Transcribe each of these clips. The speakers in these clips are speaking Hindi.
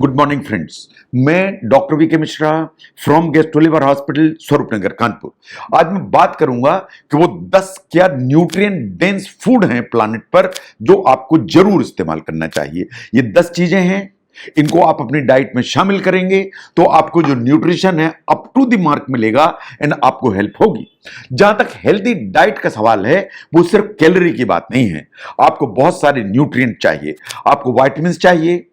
Good morning friends. मैं डॉक्टर वी के मिश्रा फ्रॉम गेस्टोलिवर हॉस्पिटल स्वरूपनगर कानपुर। आज मैं बात करूंगा कि वो 10 क्या न्यूट्रिएंट डेंस फूड हैं प्लानेट पर जो आपको जरूर इस्तेमाल करना चाहिए। ये 10 चीजें हैं, इनको आप अपनी डाइट में शामिल करेंगे तो आपको जो न्यूट्रिशन है अप टू द मार्क मिलेगा एंड आपको हेल्प होगी। जहां तक हेल्दी डाइट का सवाल है, वो सिर्फ कैलोरी की बात नहीं है। आपको बहुत सारे न्यूट्रिएंट चाहिए, आपको विटामिन्स चाहिए,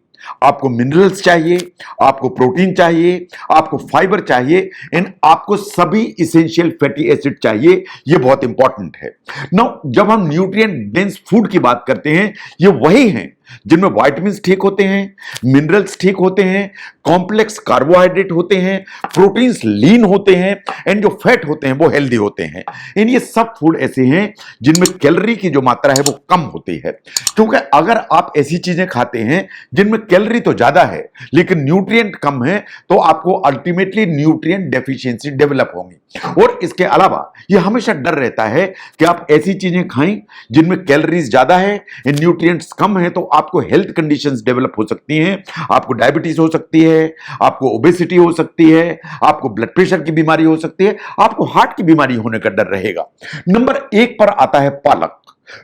आपको मिनरल्स चाहिए, आपको प्रोटीन चाहिए, आपको फाइबर चाहिए एंड आपको सभी इसेंशियल फैटी एसिड चाहिए। ये बहुत इंपॉर्टेंट है। नाउ जब हम न्यूट्रिएंट डेंस फूड की बात करते हैं, ये वही हैं जिनमें विटामिन्स ठीक होते हैं, मिनरल्स ठीक होते हैं, कॉम्प्लेक्स कार्बोहाइड्रेट होते हैं, प्रोटीन्स लीन होते हैं एंड जो फैट होते हैं वो हेल्दी होते हैं। इन ये सब फूड ऐसे हैं जिनमें कैलोरी की जो मात्रा है वो कम होती है। क्योंकि अगर आप ऐसी चीजें खाते हैं जिनमें कैलोरी तो ज्यादा है लेकिन न्यूट्रिएंट कम है, तो आपको अल्टीमेटली न्यूट्रिएंट डेफिशिएंसी डेवलप होगी। और इसके अलावा ये हमेशा डर रहता है कि आप ऐसी चीजें खाएं जिनमें कैलोरीज ज्यादा है, न्यूट्रिएंट्स कम है, तो आपको हेल्थ कंडीशंस डेवलप हो सकती हैं। आपको डायबिटीज हो सकती है, आपको ओबेसिटी हो सकती है, आपको ब्लड प्रेशर की बीमारी हो सकती है, आपको हार्ट की बीमारी होने का डर रहेगा। नंबर 1 पर आता है पालक।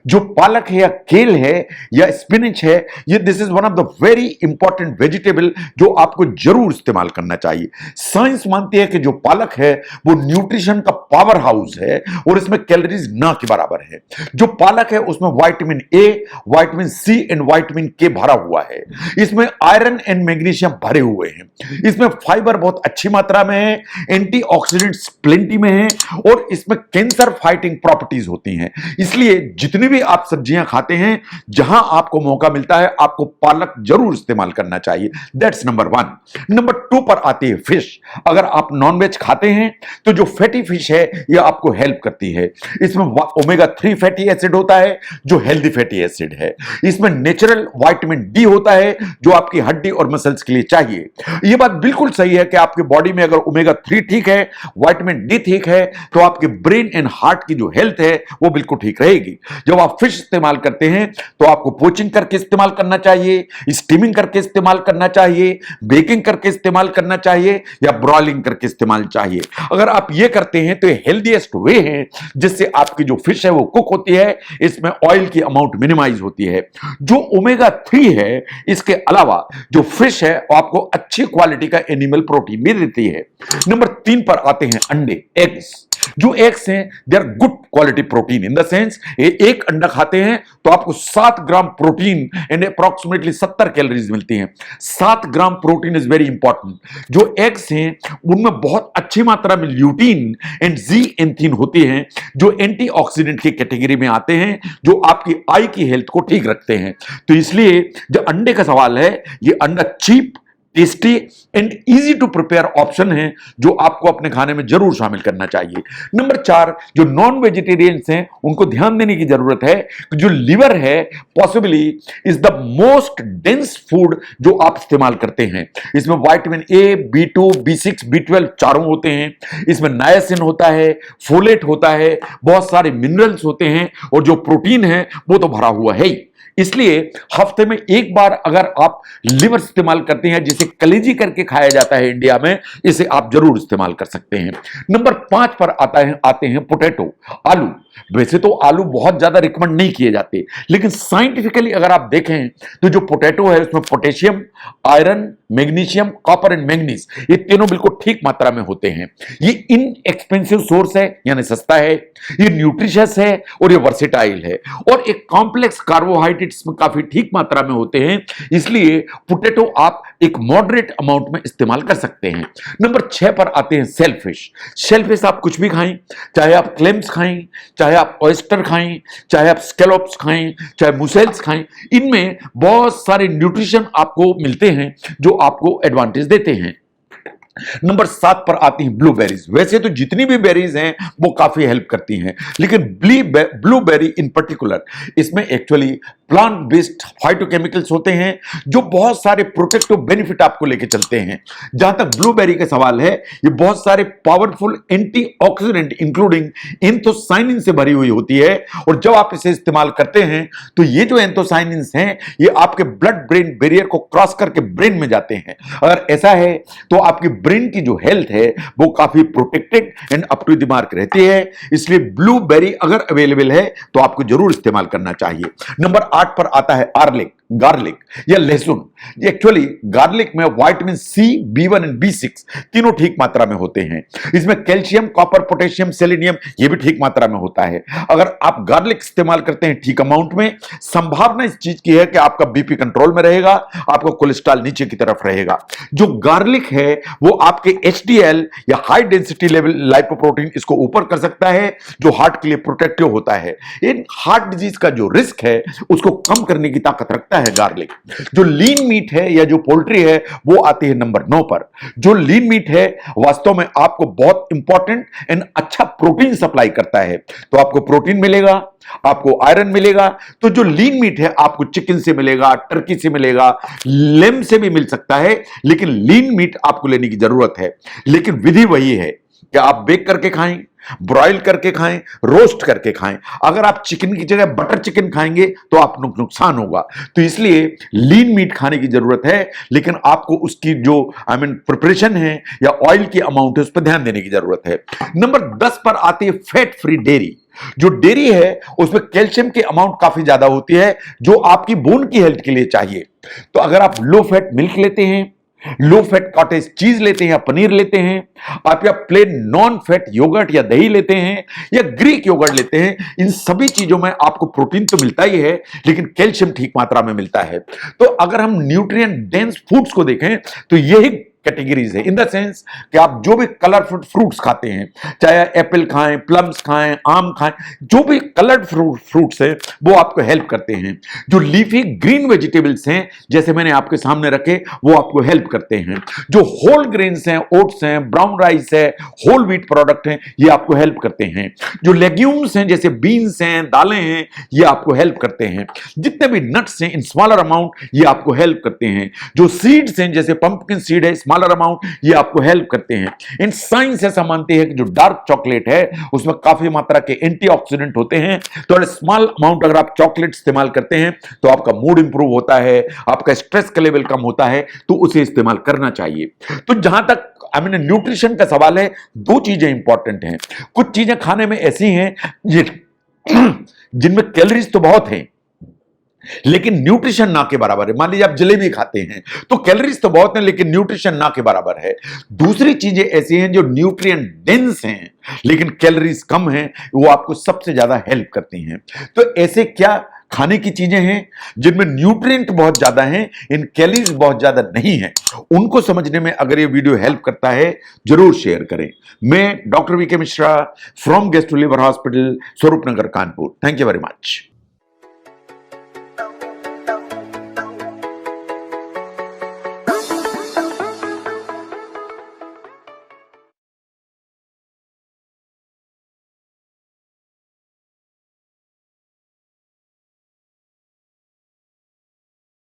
जो पालक है या केल है या स्पिनच है, ये this is one of the very important vegetable जो आपको जरूर इस्तेमाल करना चाहिए। साइंस मानती है कि जो पालक है वो न्यूट्रिशन का पावर हाउस है और इसमें कैलोरीज ना के बराबर है। जो पालक है उसमें vitamin A, vitamin C and vitamin K भरा हुआ है। इसमें आयरन एंड मैग्नीशियम भरे हुए हैं। इसमें फाइबर बहुत अच्छी मात्रा में है, एंटीऑक्सीडेंट्स प्लेंटी में है और इसमें कैंसर फाइटिंग प्रॉपर्टीज होती हैं। इसलिए जितनी भी आप सब्जियां खाते हैं, जहां आपको मौका मिलता है, आपको पालक जरूर इस्तेमाल करना चाहिए। That's number 1। नंबर 2 पर आती है फिश। अगर आप नॉनवेज खाते हैं तो जो फैटी फिश है ये आपको हेल्प करती है। इसमें ओमेगा 3 फैटी एसिड होता है जो हेल्दी फैटी एसिड है। इसमें नेचुरल विटामिन डी होता है जो आपकी हड्डी और मसल्स के लिए चाहिए। यह बात बिल्कुल सही है कि आपकी बॉडी में अगर ओमेगा 3 ठीक है, विटामिन डी ठीक है, तो आपके ब्रेन एंड हार्ट की जो हेल्थ है वो बिल्कुल ठीक रहेगी। जब आप फिश इस्तेमाल करते हैं तो आपको पोचिंग करके इस्तेमाल करना चाहिए, स्टीमिंग करके इस्तेमाल करना चाहिए, बेकिंग करके इस्तेमाल करना चाहिए या ब्रॉयलिंग करके इस्तेमाल चाहिए। अगर आप ये करते हैं तो ये हेल्दीएस्ट वे है जिससे आपकी जो फिश है वो कुक होती है, इसमें ऑयल की अमाउंट मिनिमाइज होती है। जो ओमेगा 3 है, इसके अलावा जो फिश है वो आपको अच्छी क्वालिटी का एनिमल प्रोटीन भी देती है। नंबर 3 पर आते हैं अंडे, एग्स। जो एग्स हैं they are good quality protein in the sense, एक अंडा खाते हैं तो आपको 7 gram protein and approximately 70 calories मिलती हैं। 7 gram protein is very important. जो एग्स हैं उनमें बहुत अच्छी मात्रा में ल्यूटीन एंड ज़ीएंथिन होती हैं जो एंटीऑक्सीडेंट की कैटेगरी में आते हैं, जो आपकी आई की हेल्थ को ठीक रखते हैं। तो इसलिए जो अंडे का सवाल है, ये अंडा cheap, tasty and easy to prepare option है जो आपको अपने खाने में जरूर शामिल करना चाहिए। नंबर 4, जो नॉन वेजिटेरियंस हैं उनको ध्यान देने की जरूरत है कि जो लिवर है possibly is the most dense food जो आप इस्तेमाल करते हैं। इसमें vitamin A, B2, B6, B12 चारों होते हैं। इसमें नायसिन होता है, फोलेट होता है, बहुत सारे मिनरल्स होते हैं और जो प्रोटीन है वो तो भरा हुआ है ही। इसलिए हफ्ते में एक बार अगर आप लिवर इस्तेमाल करते हैं, जिसे कलेजी करके खाया जाता है इंडिया में, इसे आप जरूर इस्तेमाल कर सकते हैं। नंबर 5 पर आते हैं पोटैटो, आलू। वैसे तो आलू बहुत ज्यादा रिकमेंड नहीं किए जाते, लेकिन साइंटिफिकली अगर आप देखें तो जो पोटैटो है उसमें potassium, iron, magnesium, copper and manganese, ये तीनों बिल्कुल ठीक मात्रा में होते हैं। ये इनएक्सपेंसिव सोर्स है, यानी सस्ता है, ये न्यूट्रिशियस है और ये वर्सेटाइल है और एक कॉम्प्लेक्स कार्बोहाइड्रेट्स में काफी ठीक मात्रा में होते हैं। इसलिए पोटैटो आप एक मॉडरेट अमाउंट में इस्तेमाल कर सकते हैं। नंबर 6 पर आते हैं शेलफिश। शेलफिश आप कुछ भी खाएं, चाहे आप क्लेम्स खाएं, चाहे आप ऑयस्टर खाएं, चाहे आप स्कैलोप्स खाएं, चाहे मुसेल्स खाएं, इनमें बहुत सारे न्यूट्रिशन आपको मिलते हैं जो आपको एडवांटेज देते हैं। नंबर 7 पर आती हैं ब्लूबेरीज। वैसे तो जितनी भी बेरीज हैं वो काफी हेल्प करती हैं, लेकिन ब्लूबेरी इन पर्टिकुलर, इसमें एक्चुअली प्लांट बेस्ड फाइटोकेमिकल्स होते हैं जो बहुत सारे प्रोटेक्टिव बेनिफिट आपको लेके चलते हैं। जहां तक ब्लूबेरी का सवाल है, ये बहुत सारे पावरफुल एंटीऑक्सीडेंट इंक्लूडिंग एंथोसाइनिन से भरी हुई होती है, और जब आप इसे इस्तेमाल करते हैं तो ये जो एंथोसाइनिन हैं ये आपके ब्लड ब्रेन बैरियर को क्रॉस करके ब्रेन में जाते हैं। अगर ऐसा है तो आपकी ब्रेन की जो हेल्थ है वो काफी protected and up to the mark रहती है। इसलिए ब्लूबेरी अगर अवेलेबल है तो आपको जरूर इस्तेमाल करना चाहिए। नंबर 8 पर आता है गार्लिक या लहसुन। एक्चुअली गार्लिक में vitamin C, B1 and B6 तीनों ठीक मात्रा में होते हैं। इसमें कैल्शियम, कॉपर, पोटेशियम, सेलेनियम ये भी ठीक मात्रा में होता है। अगर आप गार्लिक इस्तेमाल करते हैं ठीक अमाउंट में, संभावना इस चीज की है कि आपका बीपी कंट्रोल में रहेगा, आपका कोलेस्ट्रॉल नीचे की तरफ रहेगा। जो गार्लिक है वो आपके HDL या हाई डेंसिटी लेवल लाइपोप्रोटीन इसको ऊपर कर सकता है, जो हार्ट के लिए प्रोटेक्टिव होता है। इन हार्ट डिजीज का जो रिस्क है उसको कम करने की ताकत रखता है गार्लिक। जो लीन मीट है या जो पोल्ट्री है वो आती है नंबर 9 पर। जो लीन मीट है वास्तव में आपको बहुत इंपॉर्टेंट एंड अच्छा प्रोटीन सप्लाई करता है। तो आपको प्रोटीन मिलेगा, आपको आयरन मिलेगा। तो जो लीन मीट है आपको चिकन से मिलेगा, टर्की से मिलेगा, लेम से भी मिल सकता है, लेकिन लीन मीट आपको लेने की जरूरत है। लेकिन विधि वही है कि आप बेक करके खाएं, ब्रॉयल करके खाएं, रोस्ट करके खाएं। अगर आप चिकन की जगह बटर चिकन खाएंगे तो आपको नुकसान होगा। तो इसलिए लीन मीट खाने की जरूरत है, लेकिन आपको उसकी जो प्रिपरेशन है या ऑयल की अमाउंट है उस पर ध्यान देने की जरूरत है। नंबर 10 पर आती है फैट फ्री डेयरी। जो डेयरी है उसमें कैल्शियम की अमाउंट काफी ज्यादा होती है जो आपकी बोन की हेल्थ के लिए चाहिए। तो अगर आप लो फैट मिल्क लेते हैं, लो फैट कॉटेज चीज लेते हैं या पनीर लेते हैं, आप या प्लेन नॉन फैट योगर्ट या दही लेते हैं या ग्रीक योगर्ट लेते हैं, इन सभी चीजों में आपको प्रोटीन तो मिलता ही है लेकिन कैल्शियम ठीक मात्रा में मिलता है। तो अगर हम न्यूट्रिएंट डेंस फूड्स को देखें तो यही कैटेगरीज है, इन द सेंस कि आप जो भी कलरफुल फ्रूट्स खाते हैं, चाहे एप्पल खाएं, प्लम्स खाएं, आम खाएं, जो भी कलर्ड फ्रूट्स हैं वो आपको हेल्प करते हैं। जो लीफी ग्रीन वेजिटेबल्स हैं जैसे मैंने आपके सामने रखे वो आपको हेल्प करते हैं। जो होल ग्रेन्स हैं, ओट्स हैं, ब्राउन राइस है, होल व्हीट प्रोडक्ट हैं, ये आपको हेल्प करते हैं। जो लेग्यूम्स हैं जैसे बीन्स हैं, दालें हैं, ये आपको हेल्प करते हैं। जितने भी नट्स हैं इन स्मॉलर अमाउंट ये आपको हेल्प करते हैं। जो सीड्स हैं जैसे पंपकिन सीड है, स्मॉलर अमाउंट, ये आपको हेल्प करते हैं। इन साइंस ऐसा मानती है कि जो डार्क चॉकलेट है उसमें काफी मात्रा के एंटीऑक्सीडेंट होते हैं। तो स्मॉल अमाउंट अगर आप चॉकलेट इस्तेमाल करते हैं तो आपका मूड इंप्रूव होता है, आपका स्ट्रेस का लेवल कम होता है, तो उसे इस्तेमाल करना चाहिए। तो जहां तक न्यूट्रिशन का सवाल है, दो चीजें इंपॉर्टेंट हैं। कुछ चीजें खाने में ऐसी हैं जिनमें कैलोरीज तो बहुत हैं लेकिन न्यूट्रिशन ना के बराबर है। मान लीजिए आप जलेबी खाते हैं तो कैलोरीज तो बहुत हैं लेकिन न्यूट्रिशन ना के बराबर है। दूसरी चीजें ऐसी हैं जो न्यूट्रिएंट डेंस हैं लेकिन कैलोरीज कम हैं, वो आपको सबसे ज्यादा हेल्प करती हैं। तो ऐसे क्या खाने की चीजें हैं जिनमें न्यूट्रिएंट बहुत ज्यादा हैं, इन कैलोरीज बहुत ज्यादा नहीं है, उनको समझने में अगर ये वीडियो हेल्प करता है जरूर शेयर करें। मैं doctor V K Mishra from gastro liver hospital, Swaroop Nagar, Kanpur. Thank you very much.